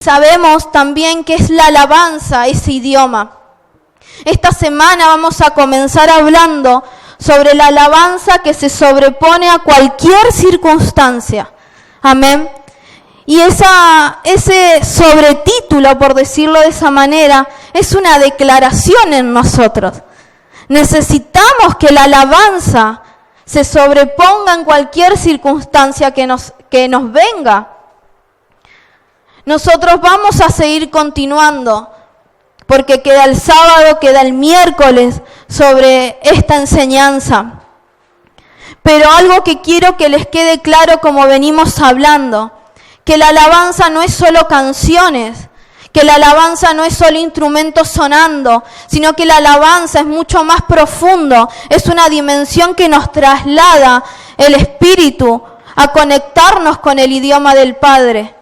Sabemos también que es la alabanza, ese idioma. Esta semana vamos a comenzar hablando sobre la alabanza que se sobrepone a cualquier circunstancia. Amén. Y ese sobretítulo, por decirlo de esa manera, es una declaración en nosotros. Necesitamos que la alabanza se sobreponga en cualquier circunstancia que nos venga. Nosotros vamos a seguir continuando, porque queda el sábado, queda el miércoles sobre esta enseñanza. Pero algo que quiero que les quede claro como venimos hablando, que la alabanza no es solo canciones, que la alabanza no es solo instrumentos sonando, sino que la alabanza es mucho más profundo, es una dimensión que nos traslada el espíritu a conectarnos con el idioma del Padre.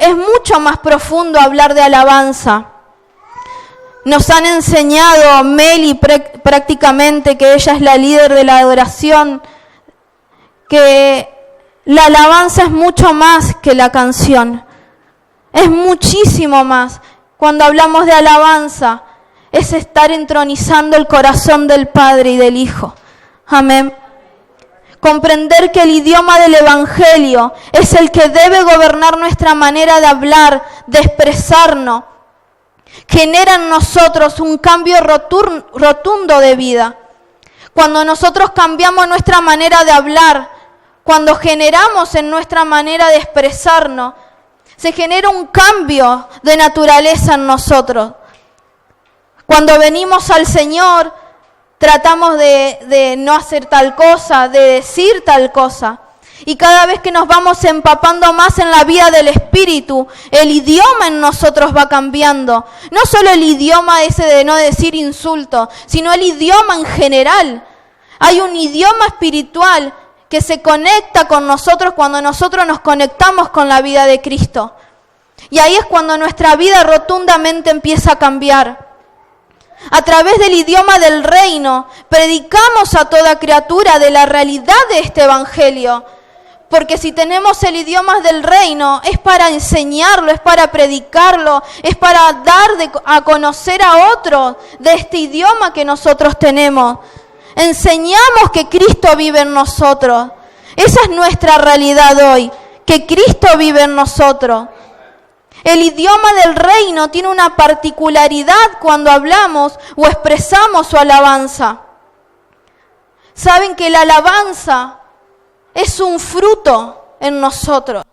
Es mucho más profundo hablar de alabanza. Nos han enseñado Meli prácticamente, que ella es la líder de la adoración, que la alabanza es mucho más que la canción. Es muchísimo más. Cuando hablamos de alabanza, es estar entronizando el corazón del Padre y del Hijo. Amén. Comprender que el idioma del Evangelio es el que debe gobernar nuestra manera de hablar, de expresarnos. Genera en nosotros un cambio rotundo de vida. Cuando nosotros cambiamos nuestra manera de hablar, cuando generamos en nuestra manera de expresarnos, se genera un cambio de naturaleza en nosotros. Cuando venimos al Señor, tratamos de no hacer tal cosa, de decir tal cosa. Y cada vez que nos vamos empapando más en la vida del Espíritu, el idioma en nosotros va cambiando. No solo el idioma ese de no decir insultos, sino el idioma en general. Hay un idioma espiritual que se conecta con nosotros cuando nosotros nos conectamos con la vida de Cristo. Y ahí es cuando nuestra vida rotundamente empieza a cambiar. A través del idioma del reino, predicamos a toda criatura de la realidad de este evangelio. Porque si tenemos el idioma del reino, es para enseñarlo, es para predicarlo, es para dar a conocer a otros de este idioma que nosotros tenemos. Enseñamos que Cristo vive en nosotros. Esa es nuestra realidad hoy, que Cristo vive en nosotros. El idioma del reino tiene una particularidad cuando hablamos o expresamos su alabanza. Saben que la alabanza es un fruto en nosotros.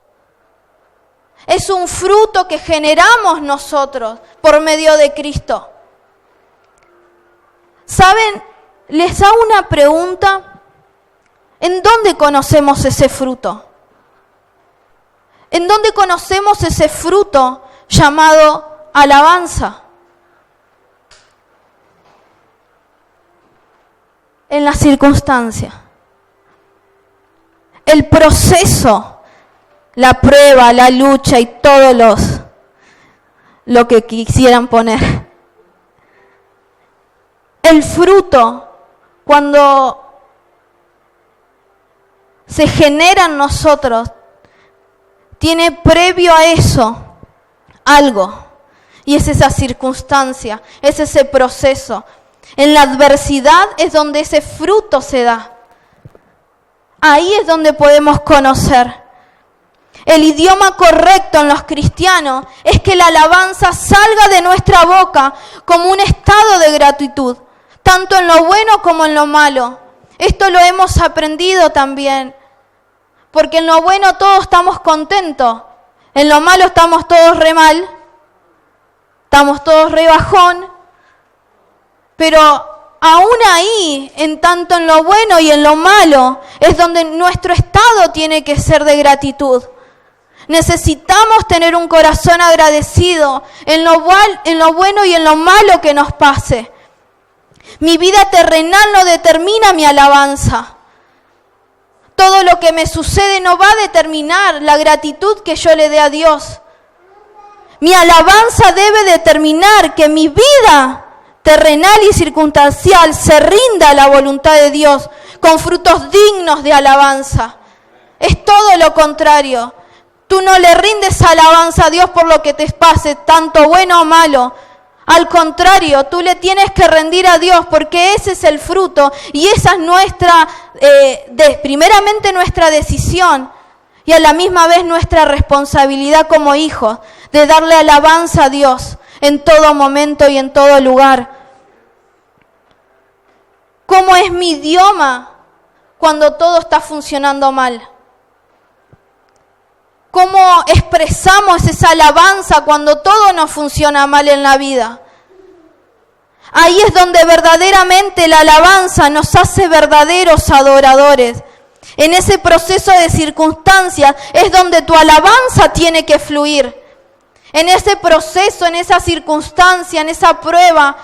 Es un fruto que generamos nosotros por medio de Cristo. ¿Saben? Les hago una pregunta. ¿En dónde conocemos ese fruto? ¿En dónde conocemos ese fruto llamado alabanza? En la circunstancia. El proceso, la prueba, la lucha y todo lo que quisieran poner. El fruto, cuando se genera en nosotros, tiene previo a eso algo. Y es esa circunstancia, es ese proceso. En la adversidad es donde ese fruto se da. Ahí es donde podemos conocer. El idioma correcto en los cristianos es que la alabanza salga de nuestra boca como un estado de gratitud, tanto en lo bueno como en lo malo. Esto lo hemos aprendido también, porque en lo bueno todos estamos contentos, en lo malo estamos todos re mal, estamos todos re bajón, pero aún ahí, en tanto en lo bueno y en lo malo, es donde nuestro estado tiene que ser de gratitud. Necesitamos tener un corazón agradecido en lo bueno y en lo malo que nos pase. Mi vida terrenal no determina mi alabanza. Todo lo que me sucede no va a determinar la gratitud que yo le dé a Dios. Mi alabanza debe determinar que mi vida terrenal y circunstancial se rinda a la voluntad de Dios con frutos dignos de alabanza. Es todo lo contrario. Tú no le rindes alabanza a Dios por lo que te pase, tanto bueno o malo. Al contrario, tú le tienes que rendir a Dios porque ese es el fruto y esa es primeramente nuestra decisión y a la misma vez nuestra responsabilidad como hijos de darle alabanza a Dios en todo momento y en todo lugar. ¿Cómo es mi idioma cuando todo está funcionando mal? ¿Cómo expresamos esa alabanza cuando todo nos funciona mal en la vida? Ahí es donde verdaderamente la alabanza nos hace verdaderos adoradores. En ese proceso de circunstancias es donde tu alabanza tiene que fluir. En ese proceso, en esa circunstancia, en esa prueba,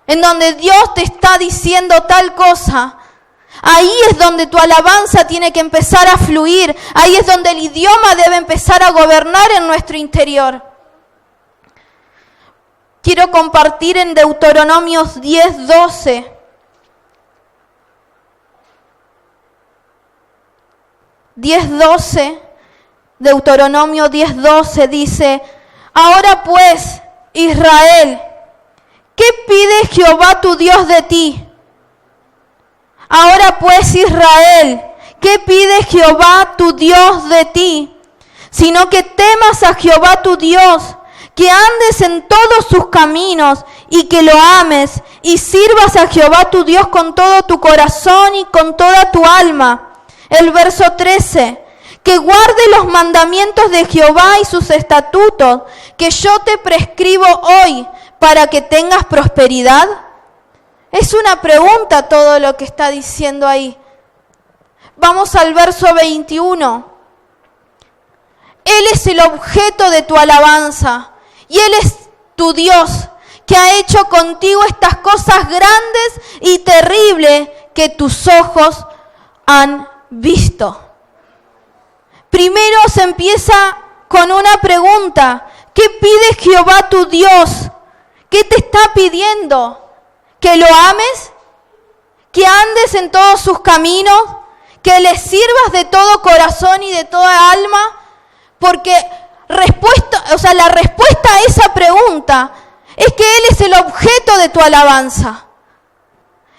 en donde Dios te está diciendo tal cosa, ahí es donde tu alabanza tiene que empezar a fluir. Ahí es donde el idioma debe empezar a gobernar en nuestro interior. Quiero compartir en Deuteronomios 10:12. Deuteronomio 10:12 dice: Ahora pues, Israel, ¿qué pide Jehová tu Dios de ti? Ahora pues, Israel, ¿qué pide Jehová tu Dios de ti? Sino que temas a Jehová tu Dios, que andes en todos sus caminos y que lo ames y sirvas a Jehová tu Dios con todo tu corazón y con toda tu alma. El verso 13, que guarde los mandamientos de Jehová y sus estatutos, que yo te prescribo hoy para que tengas prosperidad. Es una pregunta todo lo que está diciendo ahí. Vamos al verso 21. Él es el objeto de tu alabanza y Él es tu Dios, que ha hecho contigo estas cosas grandes y terribles que tus ojos han visto. Primero se empieza con una pregunta. ¿Qué pide Jehová tu Dios? ¿Qué te está pidiendo? ¿Que lo ames? ¿Que andes en todos sus caminos? ¿Que le sirvas de todo corazón y de toda alma? Porque la respuesta a esa pregunta es que Él es el objeto de tu alabanza.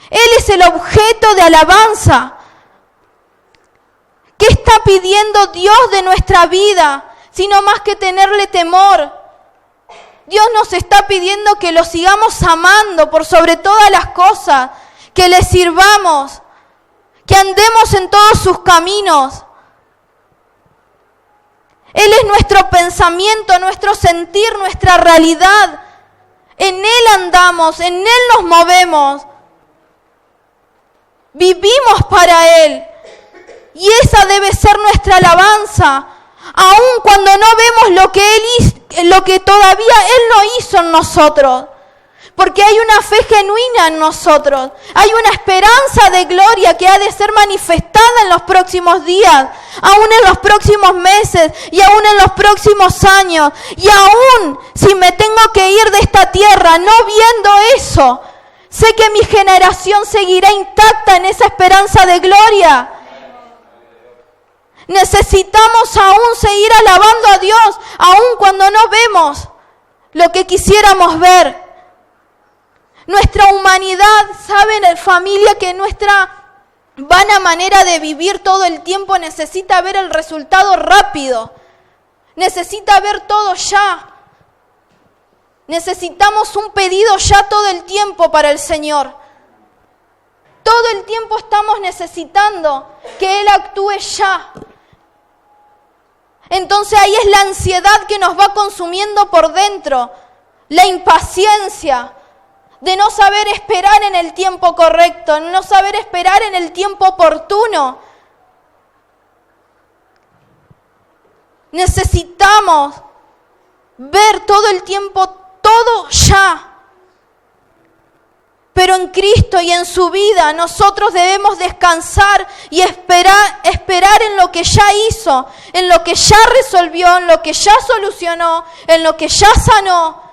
Él es el objeto de alabanza. ¿Qué está pidiendo Dios de nuestra vida? Sino más que tenerle temor. Dios nos está pidiendo que lo sigamos amando por sobre todas las cosas, que le sirvamos, que andemos en todos sus caminos. Él es nuestro pensamiento, nuestro sentir, nuestra realidad. En Él andamos, en Él nos movemos. Vivimos para Él. Y esa debe ser nuestra alabanza, aun cuando no vemos lo que todavía Él no hizo en nosotros. Porque hay una fe genuina en nosotros, hay una esperanza de gloria que ha de ser manifestada en los próximos días, aún en los próximos meses y aún en los próximos años. Y aún si me tengo que ir de esta tierra no viendo eso, sé que mi generación seguirá intacta en esa esperanza de gloria. Necesitamos aún seguir alabando a Dios, aun cuando no vemos lo que quisiéramos ver. Nuestra humanidad, ¿saben, familia, que nuestra vana manera de vivir todo el tiempo necesita ver el resultado rápido? Necesita ver todo ya. Necesitamos un pedido ya todo el tiempo para el Señor. Todo el tiempo estamos necesitando que Él actúe ya. Entonces ahí es la ansiedad que nos va consumiendo por dentro, la impaciencia de no saber esperar en el tiempo correcto, no saber esperar en el tiempo oportuno. Necesitamos ver todo el tiempo, todo ya. Pero en Cristo y en su vida nosotros debemos descansar y esperar en lo que ya hizo, en lo que ya resolvió, en lo que ya solucionó, en lo que ya sanó.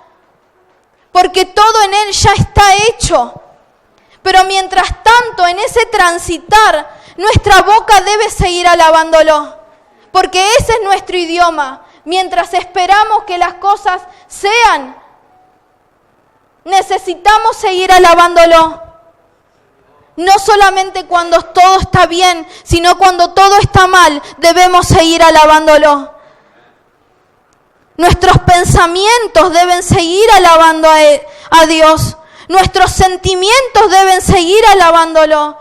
Porque todo en Él ya está hecho. Pero mientras tanto, en ese transitar, nuestra boca debe seguir alabándolo. porque ese es nuestro idioma. Mientras esperamos que las cosas sean, necesitamos seguir alabándolo. No solamente cuando todo está bien, sino cuando todo está mal, debemos seguir alabándolo. Nuestros pensamientos deben seguir alabando a Dios. Nuestros sentimientos deben seguir alabándolo.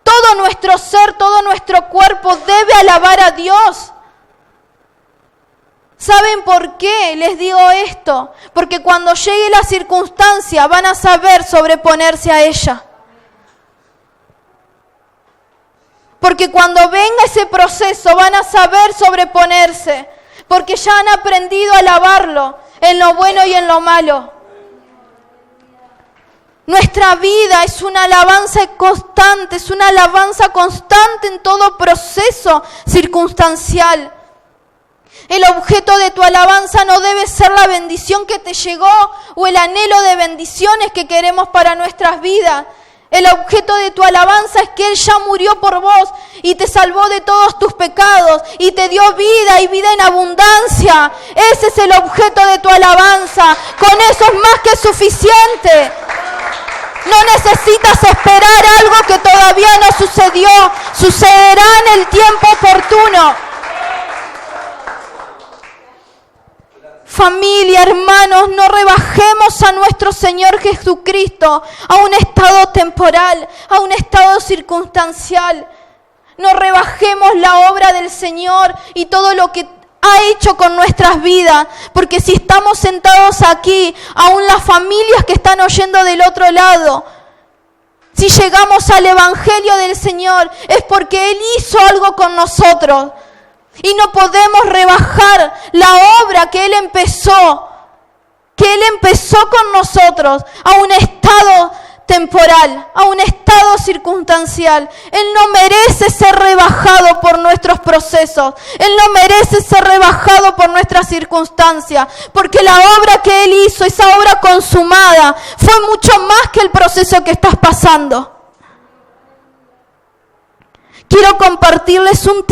Todo nuestro ser, todo nuestro cuerpo debe alabar a Dios. ¿Saben por qué les digo esto? Porque cuando llegue la circunstancia van a saber sobreponerse a ella. Porque cuando venga ese proceso van a saber sobreponerse. Porque ya han aprendido a alabarlo en lo bueno y en lo malo. Nuestra vida es una alabanza constante, en todo proceso circunstancial. El objeto de tu alabanza no debe ser la bendición que te llegó o el anhelo de bendiciones que queremos para nuestras vidas. El objeto de tu alabanza es que Él ya murió por vos y te salvó de todos tus pecados y te dio vida y vida en abundancia. Ese es el objeto de tu alabanza. Con eso es más que suficiente. No necesitas esperar algo que todavía no sucedió. Sucederá en el tiempo oportuno. Familia, hermanos, no rebajemos a nuestro Señor Jesucristo a un estado temporal, a un estado circunstancial. No rebajemos la obra del Señor y todo lo que ha hecho con nuestras vidas, porque si estamos sentados aquí, aún las familias que están oyendo del otro lado, si llegamos al Evangelio del Señor, es porque Él hizo algo con nosotros. Y no podemos rebajar la obra que Él empezó con nosotros a un estado temporal, a un estado circunstancial. Él no merece ser rebajado por nuestros procesos. Él no merece ser rebajado por nuestras circunstancias, porque la obra que Él hizo, esa obra consumada, fue mucho más que el proceso que estás pasando. Quiero compartirles un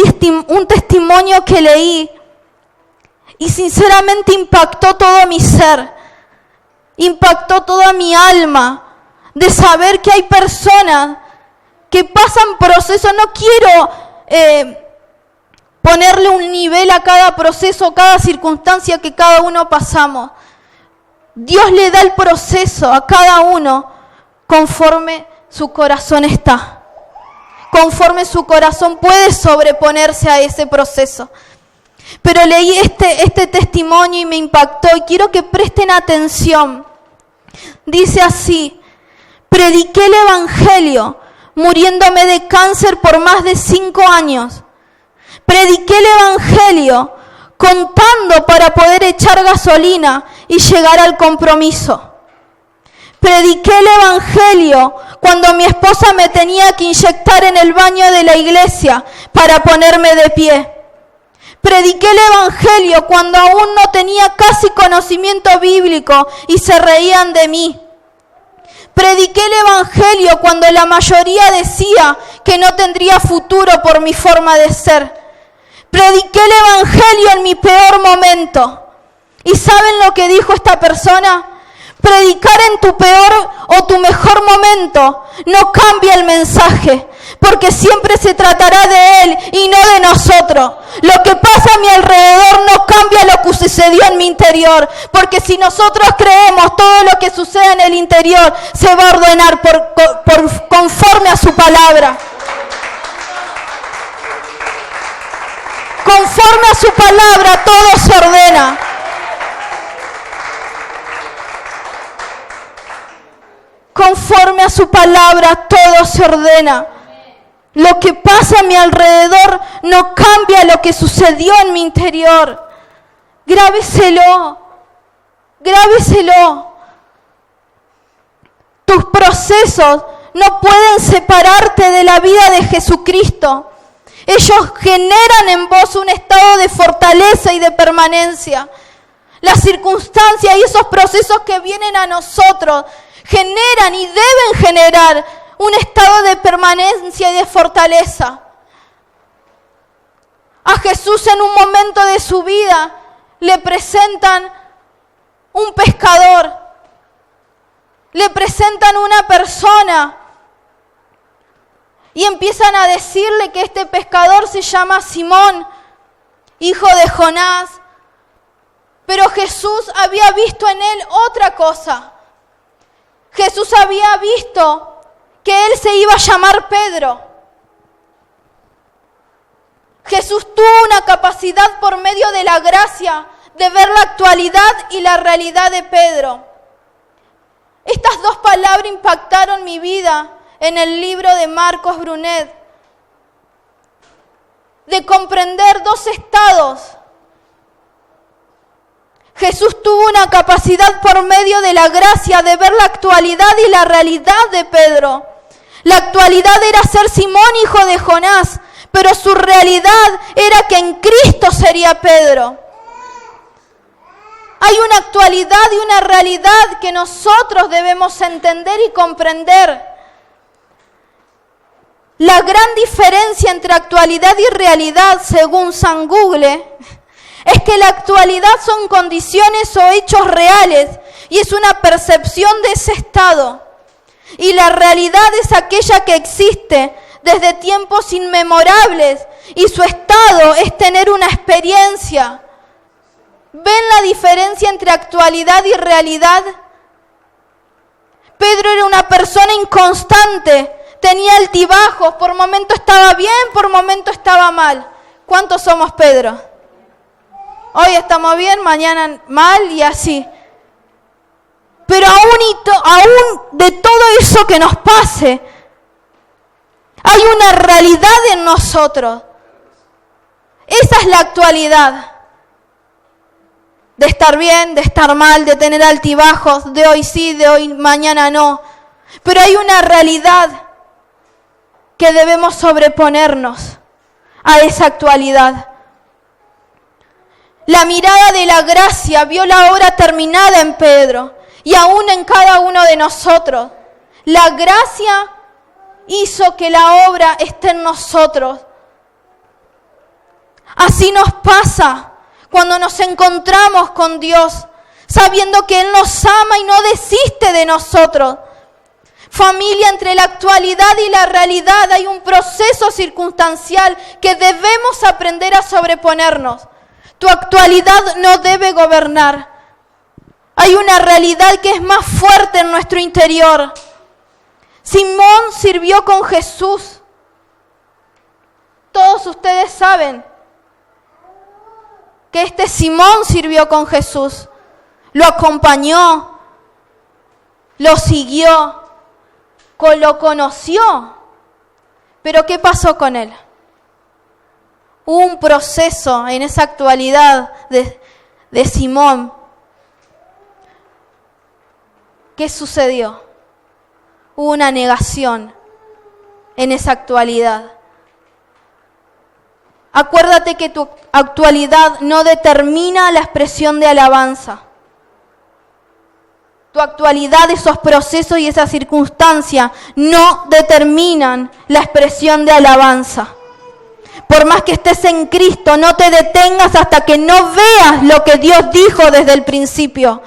testimonio que leí y sinceramente impactó todo mi ser, impactó toda mi alma, de saber que hay personas que pasan procesos. No quiero ponerle un nivel a cada proceso, cada circunstancia que cada uno pasamos. Dios le da el proceso a cada uno conforme su corazón está. Conforme su corazón puede sobreponerse a ese proceso. Pero leí este testimonio y me impactó y quiero que presten atención. Dice así: prediqué el Evangelio muriéndome de cáncer por más de 5 años. Prediqué el Evangelio contando para poder echar gasolina y llegar al compromiso. Prediqué el Evangelio cuando mi esposa me tenía que inyectar en el baño de la iglesia para ponerme de pie. Prediqué el Evangelio cuando aún no tenía casi conocimiento bíblico y se reían de mí. Prediqué el Evangelio cuando la mayoría decía que no tendría futuro por mi forma de ser. Prediqué el Evangelio en mi peor momento. ¿Y saben lo que dijo esta persona? Predicar en tu peor o tu mejor momento no cambia el mensaje, porque siempre se tratará de Él y no de nosotros. Lo que pasa a mi alrededor no cambia lo que sucedió en mi interior, porque si nosotros creemos, todo lo que sucede en el interior se va a ordenar conforme a su palabra. Conforme a su palabra todo se ordena. Conforme a su palabra todo se ordena. Lo que pasa a mi alrededor no cambia lo que sucedió en mi interior. Grábeselo. Grábeselo. Tus procesos no pueden separarte de la vida de Jesucristo. Ellos generan en vos un estado de fortaleza y de permanencia. Las circunstancias y esos procesos que vienen a nosotros generan y deben generar un estado de permanencia y de fortaleza. A Jesús en un momento de su vida le presentan un pescador, le presentan una persona y empiezan a decirle que este pescador se llama Simón, hijo de Jonás. Pero Jesús había visto en él otra cosa. Jesús había visto que él se iba a llamar Pedro. Jesús tuvo una capacidad por medio de la gracia de ver la actualidad y la realidad de Pedro. Estas dos palabras impactaron mi vida en el libro de Marcos Brunet, de comprender dos estados. Jesús tuvo una capacidad por medio de la gracia de ver la actualidad y la realidad de Pedro. La actualidad era ser Simón, hijo de Jonás, pero su realidad era que en Cristo sería Pedro. Hay una actualidad y una realidad que nosotros debemos entender y comprender. La gran diferencia entre actualidad y realidad, según San Google, es que la actualidad son condiciones o hechos reales y es una percepción de ese estado. Y la realidad es aquella que existe desde tiempos inmemorables y su estado es tener una experiencia. ¿Ven la diferencia entre actualidad y realidad? Pedro era una persona inconstante, tenía altibajos, por momentos estaba bien, por momentos estaba mal. ¿Cuántos somos Pedro? Hoy estamos bien, mañana mal y así. Pero aún de todo eso que nos pase, hay una realidad en nosotros. Esa es la actualidad. De estar bien, de estar mal, de tener altibajos, de hoy sí, de hoy mañana no. Pero hay una realidad que debemos sobreponernos a esa actualidad. La mirada de la gracia vio la obra terminada en Pedro y aún en cada uno de nosotros. La gracia hizo que la obra esté en nosotros. Así nos pasa cuando nos encontramos con Dios, sabiendo que Él nos ama y no desiste de nosotros. Familia, entre la actualidad y la realidad hay un proceso circunstancial que debemos aprender a sobreponernos. Tu actualidad no debe gobernar. Hay una realidad que es más fuerte en nuestro interior. Simón sirvió con Jesús. Todos ustedes saben que este Simón sirvió con Jesús. Lo acompañó, lo siguió, lo conoció. Pero ¿qué pasó con él? Hubo un proceso en esa actualidad de Simón. ¿Qué sucedió? Hubo una negación en esa actualidad. Acuérdate que tu actualidad no determina la expresión de alabanza. Tu actualidad, esos procesos y esa circunstancia no determinan la expresión de alabanza. Por más que estés en Cristo, no te detengas hasta que no veas lo que Dios dijo desde el principio.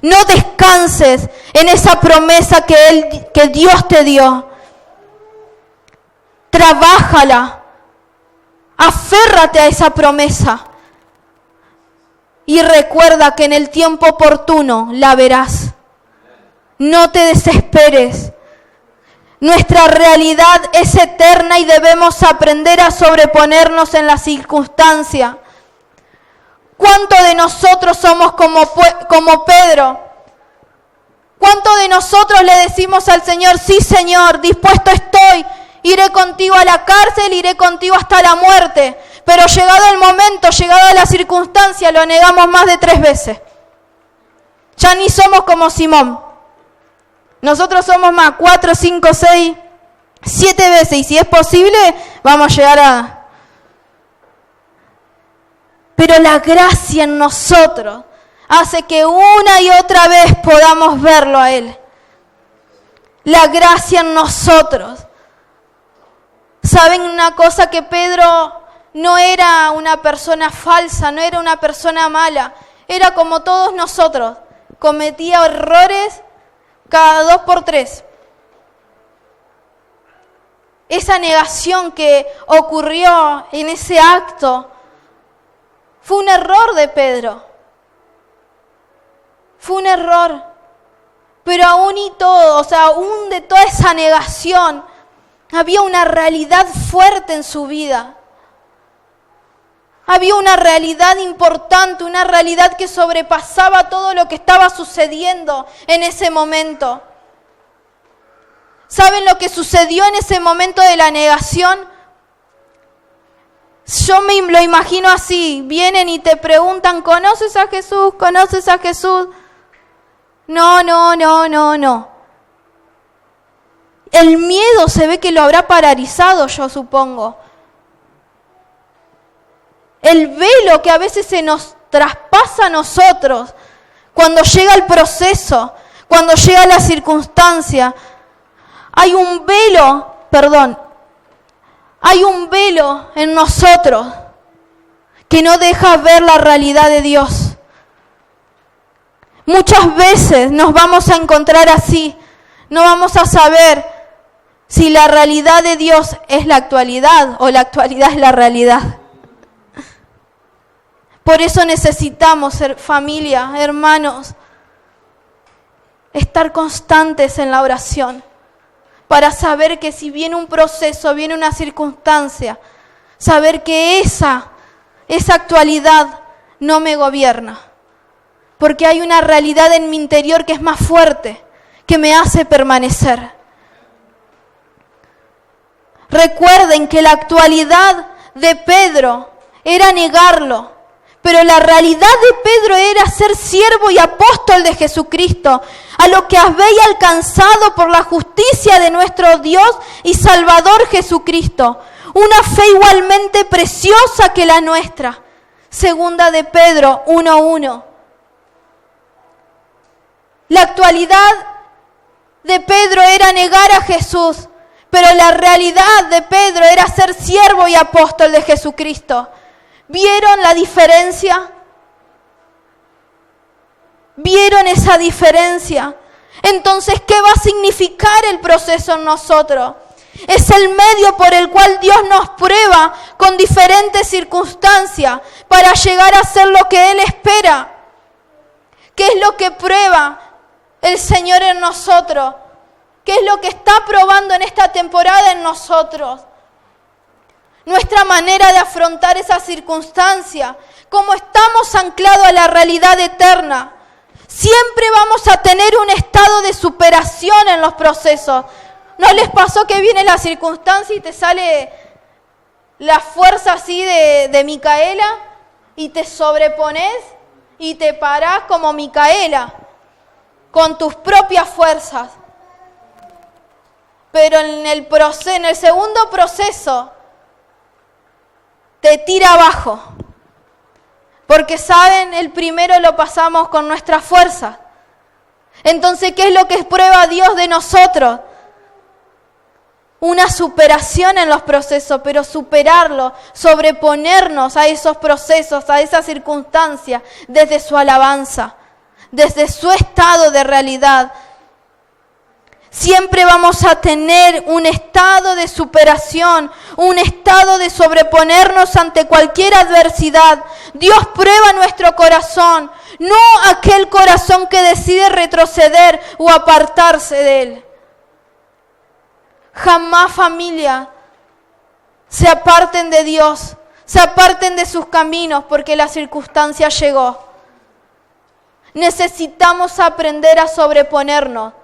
No descanses en esa promesa que Dios te dio. Trabájala. Aférrate a esa promesa. Y recuerda que en el tiempo oportuno la verás. No te desesperes. Nuestra realidad es eterna y debemos aprender a sobreponernos en la circunstancia. ¿Cuántos de nosotros somos como Pedro? ¿Cuántos de nosotros le decimos al Señor, sí Señor, dispuesto estoy, iré contigo a la cárcel, iré contigo hasta la muerte? Pero llegado el momento, llegada la circunstancia, lo negamos más de 3 veces. Ya ni somos como Simón. Nosotros somos más 4, 5, 6, 7 veces. Y si es posible, vamos a llegar a... Pero la gracia en nosotros hace que una y otra vez podamos verlo a Él. La gracia en nosotros. ¿Saben una cosa? Que Pedro no era una persona falsa, no era una persona mala, era como todos nosotros, cometía errores cada 2 por 3. Esa negación que ocurrió en ese acto fue un error de Pedro. Fue un error. Pero aún y todo, aún de toda esa negación, había una realidad fuerte en su vida. Había una realidad importante, una realidad que sobrepasaba todo lo que estaba sucediendo en ese momento. ¿Saben lo que sucedió en ese momento de la negación? Yo me lo imagino así, vienen y te preguntan, ¿conoces a Jesús? ¿Conoces a Jesús? No. El miedo se ve que lo habrá paralizado, yo supongo. El velo que a veces se nos traspasa a nosotros cuando llega el proceso, cuando llega la circunstancia. Hay un velo en nosotros que no deja ver la realidad de Dios. Muchas veces nos vamos a encontrar así, no vamos a saber si la realidad de Dios es la actualidad o la actualidad es la realidad. Por eso necesitamos, familia, hermanos, estar constantes en la oración, para saber que si viene un proceso, viene una circunstancia, saber que esa actualidad no me gobierna, porque hay una realidad en mi interior que es más fuerte, que me hace permanecer. Recuerden que la actualidad de Pedro era negarlo, pero la realidad de Pedro era ser siervo y apóstol de Jesucristo, a lo que habéis alcanzado por la justicia de nuestro Dios y Salvador Jesucristo. Una fe igualmente preciosa que la nuestra. Segunda de Pedro 1:1. La actualidad de Pedro era negar a Jesús, pero la realidad de Pedro era ser siervo y apóstol de Jesucristo. ¿Vieron la diferencia? ¿Vieron esa diferencia? Entonces, ¿qué va a significar el proceso en nosotros? Es el medio por el cual Dios nos prueba con diferentes circunstancias para llegar a ser lo que Él espera. ¿Qué es lo que prueba el Señor en nosotros? ¿Qué es lo que está probando en esta temporada en nosotros? Nuestra manera de afrontar esa circunstancia, cómo estamos anclados a la realidad eterna. Siempre vamos a tener un estado de superación en los procesos. ¿No les pasó que viene la circunstancia y te sale la fuerza así de Micaela y te sobrepones y te parás como Micaela con tus propias fuerzas? Pero en el segundo proceso te tira abajo. Porque saben, el primero lo pasamos con nuestra fuerza. Entonces, ¿qué es lo que prueba Dios de nosotros? Una superación en los procesos, pero superarlo, sobreponernos a esos procesos, a esas circunstancias, desde su alabanza, desde su estado de realidad. Siempre vamos a tener un estado de superación, un estado de sobreponernos ante cualquier adversidad. Dios prueba nuestro corazón, no aquel corazón que decide retroceder o apartarse de Él. Jamás, familia, se aparten de Dios, se aparten de sus caminos porque la circunstancia llegó. Necesitamos aprender a sobreponernos.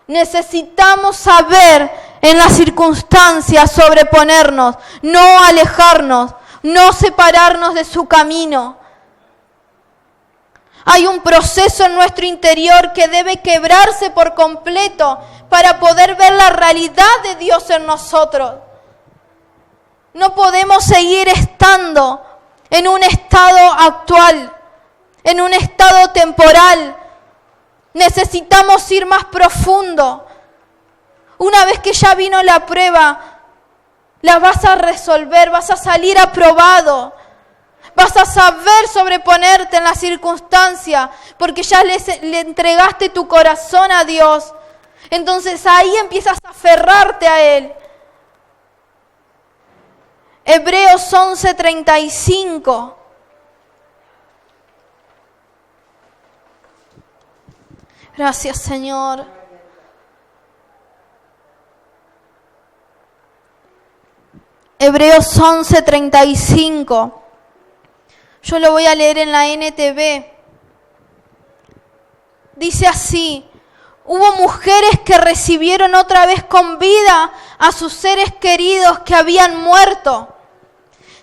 Necesitamos saber en las circunstancias sobreponernos, no alejarnos, no separarnos de su camino. Hay un proceso en nuestro interior que debe quebrarse por completo para poder ver la realidad de Dios en nosotros. No podemos seguir estando en un estado actual, en un estado temporal. Necesitamos ir más profundo. Una vez que ya vino la prueba, la vas a resolver, vas a salir aprobado. Vas a saber sobreponerte en la circunstancia porque ya le entregaste tu corazón a Dios. Entonces ahí empiezas a aferrarte a Él. Hebreos 11:35. Gracias, Señor. Hebreos 11:35. Yo lo voy a leer en la NTV. Dice así: hubo mujeres que recibieron otra vez con vida a sus seres queridos que habían muerto.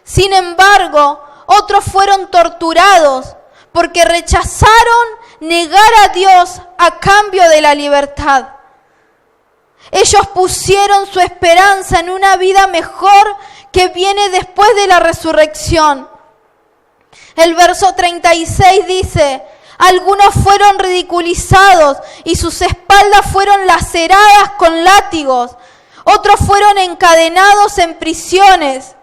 Sin embargo, otros fueron torturados porque rechazaron negar a Dios a cambio de la libertad. Ellos pusieron su esperanza en una vida mejor que viene después de la resurrección. El verso 36 dice: algunos fueron ridiculizados y sus espaldas fueron laceradas con látigos. Otros fueron encadenados en prisiones.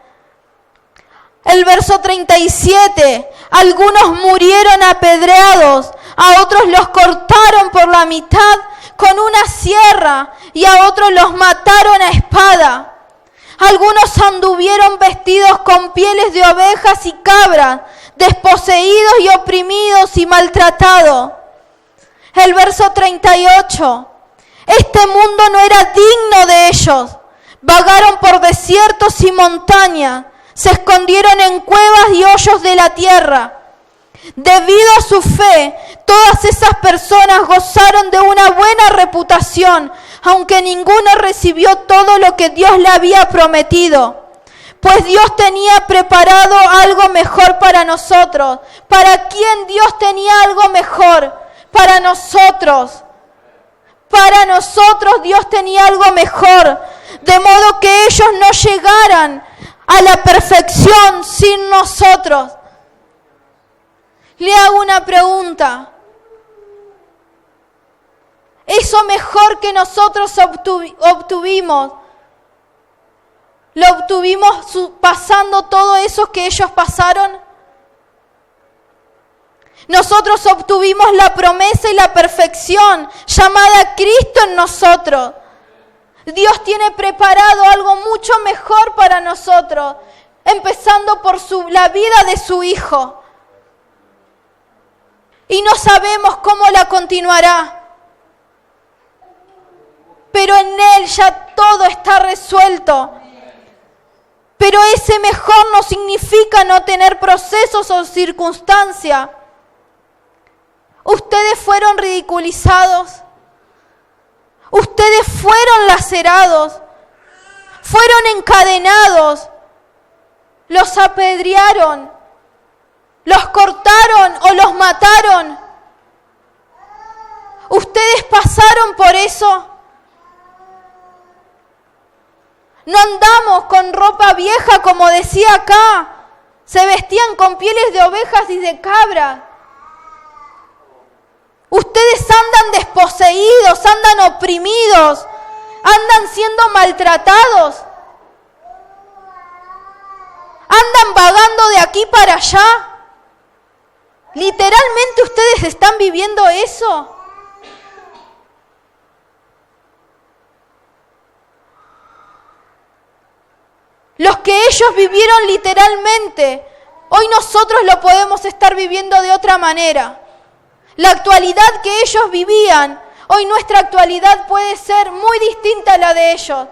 El verso 37, algunos murieron apedreados, a otros los cortaron por la mitad con una sierra y a otros los mataron a espada. Algunos anduvieron vestidos con pieles de ovejas y cabras, desposeídos y oprimidos y maltratados. El verso 38, este mundo no era digno de ellos. Vagaron por desiertos y montañas, se escondieron en cuevas y hoyos de la tierra. Debido a su fe, todas esas personas gozaron de una buena reputación, aunque ninguno recibió todo lo que Dios le había prometido. Pues Dios tenía preparado algo mejor para nosotros. ¿Para quién Dios tenía algo mejor? Para nosotros. Para nosotros Dios tenía algo mejor. De modo que ellos no llegaran a la perfección sin nosotros. Le hago una pregunta. Eso mejor que nosotros obtuvimos, ¿lo obtuvimos pasando todo eso que ellos pasaron? Nosotros obtuvimos la promesa y la perfección llamada Cristo en nosotros. Dios tiene preparado algo mucho mejor para nosotros, empezando por la vida de su Hijo. Y no sabemos cómo la continuará. Pero en Él ya todo está resuelto. Pero ese mejor no significa no tener procesos o circunstancias. Ustedes fueron ridiculizados. Ustedes fueron lacerados. Fueron encadenados. Los apedrearon. Los cortaron o los mataron. Ustedes pasaron por eso. No andamos con ropa vieja como decía acá. Se vestían con pieles de ovejas y de cabras. Ustedes andan desposeídos, andan oprimidos, andan siendo maltratados. Andan vagando de aquí para allá. ¿Literalmente ustedes están viviendo eso? Los que ellos vivieron literalmente, hoy nosotros lo podemos estar viviendo de otra manera. La actualidad que ellos vivían, hoy nuestra actualidad puede ser muy distinta a la de ellos.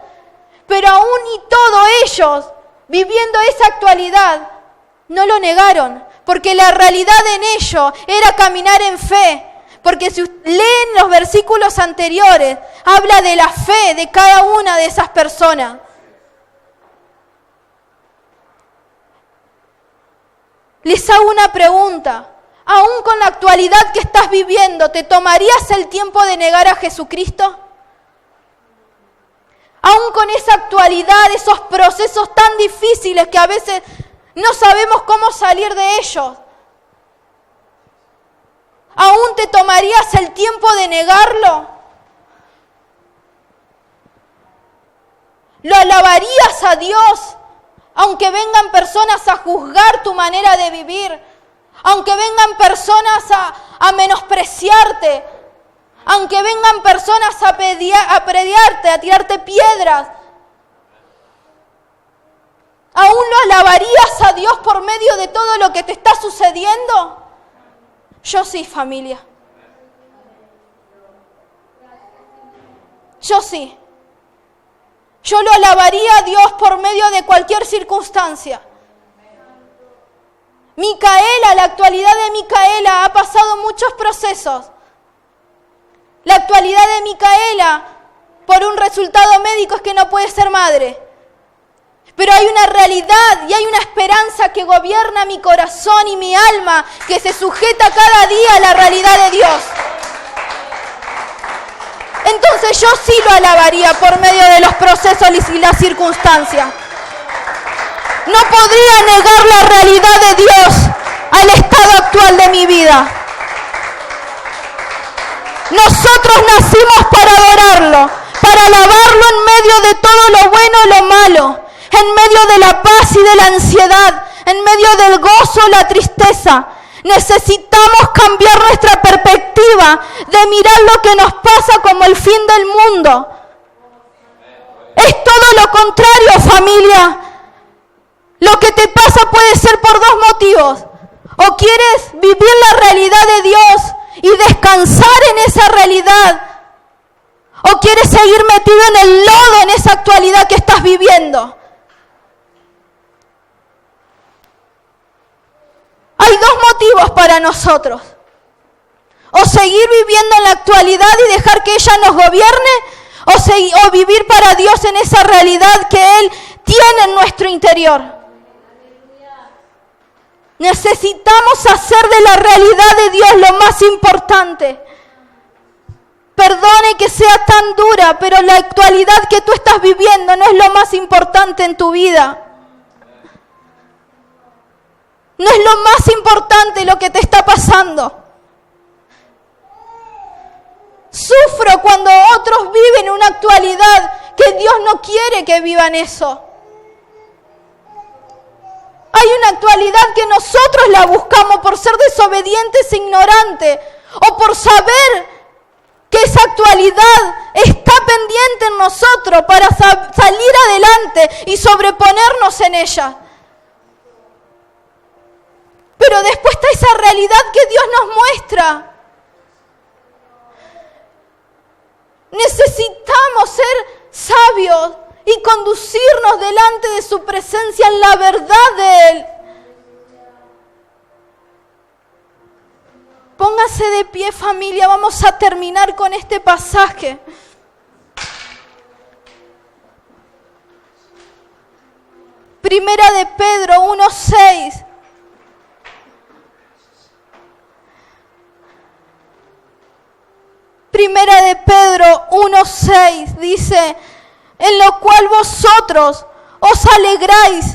Pero aún y todo ellos, viviendo esa actualidad, no lo negaron. Porque la realidad en ellos era caminar en fe. Porque si leen los versículos anteriores, habla de la fe de cada una de esas personas. Les hago una pregunta. Aún con la actualidad que estás viviendo, ¿te tomarías el tiempo de negar a Jesucristo? Aún con esa actualidad, esos procesos tan difíciles que a veces no sabemos cómo salir de ellos. ¿Aún te tomarías el tiempo de negarlo? ¿Lo alabarías a Dios? Aunque vengan personas a juzgar tu manera de vivir, aunque vengan personas a menospreciarte, aunque vengan personas a apedrearte, a tirarte piedras, ¿aún lo alabarías a Dios por medio de todo lo que te está sucediendo? Yo sí, familia. Yo sí. Yo lo alabaría a Dios por medio de cualquier circunstancia. Micaela, la actualidad de Micaela ha pasado muchos procesos. La actualidad de Micaela, por un resultado médico, es que no puede ser madre. Pero hay una realidad y hay una esperanza que gobierna mi corazón y mi alma, que se sujeta cada día a la realidad de Dios. Entonces yo sí lo alabaría por medio de los procesos y las circunstancias. No podría negar la realidad de Dios al estado actual de mi vida. Nosotros nacimos para adorarlo, para alabarlo en medio de todo lo bueno y lo malo, en medio de la paz y de la ansiedad, en medio del gozo y la tristeza. Necesitamos cambiar nuestra perspectiva de mirar lo que nos pasa como el fin del mundo. Es todo lo contrario, familia. Lo que te pasa puede ser por dos motivos. O quieres vivir la realidad de Dios y descansar en esa realidad, o quieres seguir metido en el lodo en esa actualidad que estás viviendo. Hay dos motivos para nosotros. O seguir viviendo en la actualidad y dejar que ella nos gobierne, o vivir para Dios en esa realidad que Él tiene en nuestro interior. Necesitamos hacer de la realidad de Dios lo más importante. Perdone que sea tan dura, pero la actualidad que tú estás viviendo no es lo más importante en tu vida. No es lo más importante lo que te está pasando. Sufro cuando otros viven una actualidad que Dios no quiere que vivan eso. Hay una actualidad que nosotros la buscamos por ser desobedientes e ignorantes, o por saber que esa actualidad está pendiente en nosotros para salir adelante y sobreponernos en ella. Pero después está esa realidad que Dios nos muestra. Necesitamos ser sabios y conducirnos delante de su presencia en la verdad de Él. Póngase de pie, familia, vamos a terminar con este pasaje. Primera de Pedro 1:6. Primera de Pedro 1:6 dice: en lo cual vosotros os alegráis,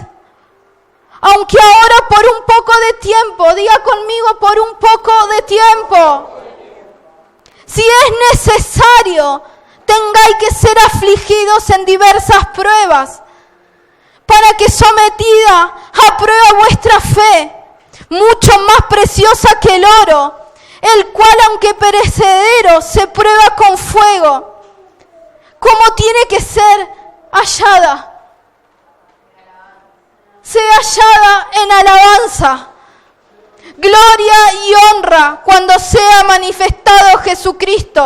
aunque ahora por un poco de tiempo, diga conmigo, por un poco de tiempo, si es necesario, tengáis que ser afligidos en diversas pruebas, para que sometida a prueba vuestra fe, mucho más preciosa que el oro, el cual aunque perecedero se prueba con fuego, como tiene que ser hallada. Sea hallada en alabanza, gloria y honra cuando sea manifestado Jesucristo,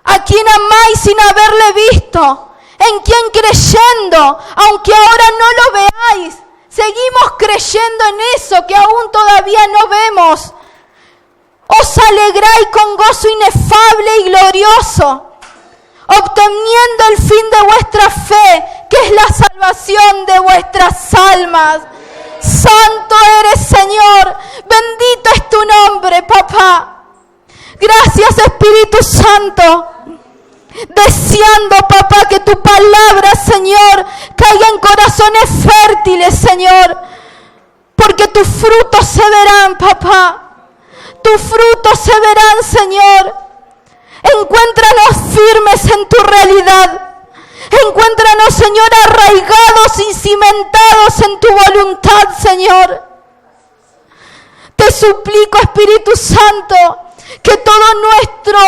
a quien amáis sin haberle visto, en quien creyendo, aunque ahora no lo veáis, seguimos creyendo en eso que aún todavía no vemos, os alegráis con gozo inefable y glorioso, obteniendo el fin de vuestra fe, que es la salvación de vuestras almas. Santo eres, Señor, bendito es tu nombre, papá. Gracias, Espíritu Santo. Deseando, papá, que tu palabra, Señor, caiga en corazones fértiles, Señor, porque tus frutos se verán, papá. Tus frutos se verán, Señor. Encuéntranos firmes en tu realidad. Encuéntranos, Señor, arraigados y cimentados en tu voluntad, Señor. Te suplico, Espíritu Santo, que todo nuestro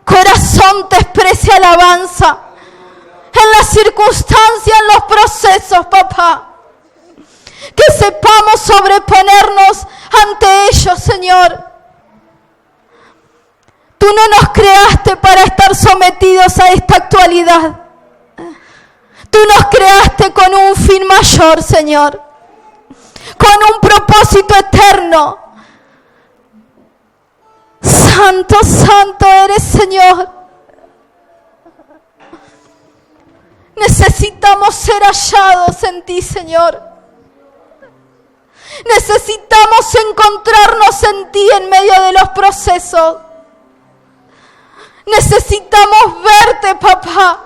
corazón te exprese alabanza en las circunstancias, en los procesos, papá. Que sepamos sobreponernos ante ellos, Señor. Tú no nos creaste para estar sometidos a esta actualidad. Tú nos creaste con un fin mayor, Señor. Con un propósito eterno. Santo, santo eres, Señor. Necesitamos ser hallados en ti, Señor. Necesitamos encontrarnos en ti en medio de los procesos. Necesitamos verte, papá.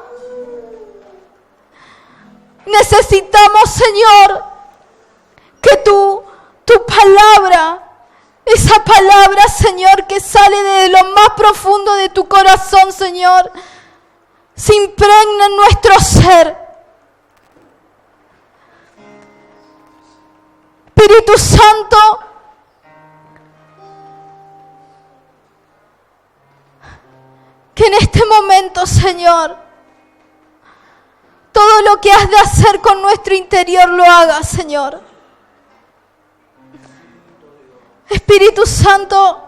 Necesitamos, Señor, que tu palabra, esa palabra, Señor, que sale de lo más profundo de tu corazón, Señor, se impregna en nuestro ser. Espíritu Santo, que en este momento, Señor, todo lo que has de hacer con nuestro interior lo hagas, Señor. Espíritu Santo,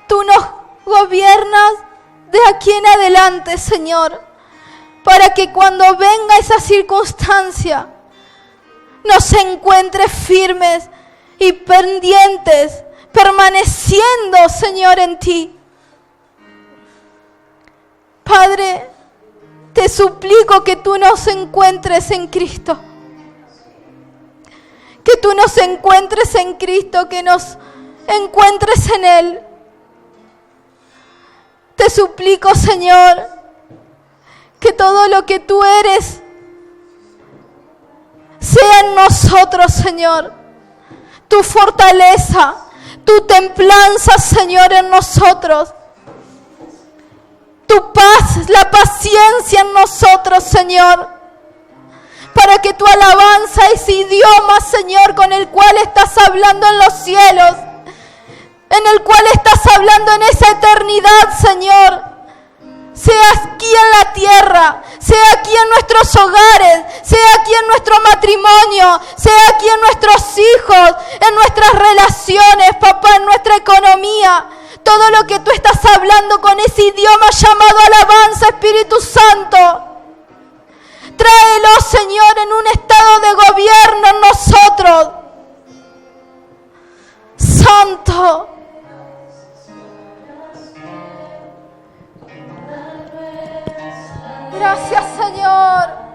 tú nos gobiernas de aquí en adelante, Señor, para que cuando venga esa circunstancia nos encuentres firmes y pendientes, permaneciendo, Señor, en ti. Padre, te suplico que tú nos encuentres en Cristo. Que tú nos encuentres en Cristo, que nos encuentres en Él. Te suplico, Señor, que todo lo que tú eres sea en nosotros, Señor. Tu fortaleza, tu templanza, Señor, en nosotros. Tu paz, la paciencia en nosotros, Señor. Para que tu alabanza, ese idioma, Señor, con el cual estás hablando en los cielos, en el cual estás hablando en esa eternidad, Señor, sea aquí en la tierra, sea aquí en nuestros hogares, sea aquí en nuestro matrimonio, sea aquí en nuestros hijos, en nuestras relaciones, papá, en nuestra economía. Todo lo que tú estás hablando con ese idioma llamado alabanza, Espíritu Santo. Tráelo, Señor, en un estado de gobierno en nosotros. Santo. Gracias, Señor.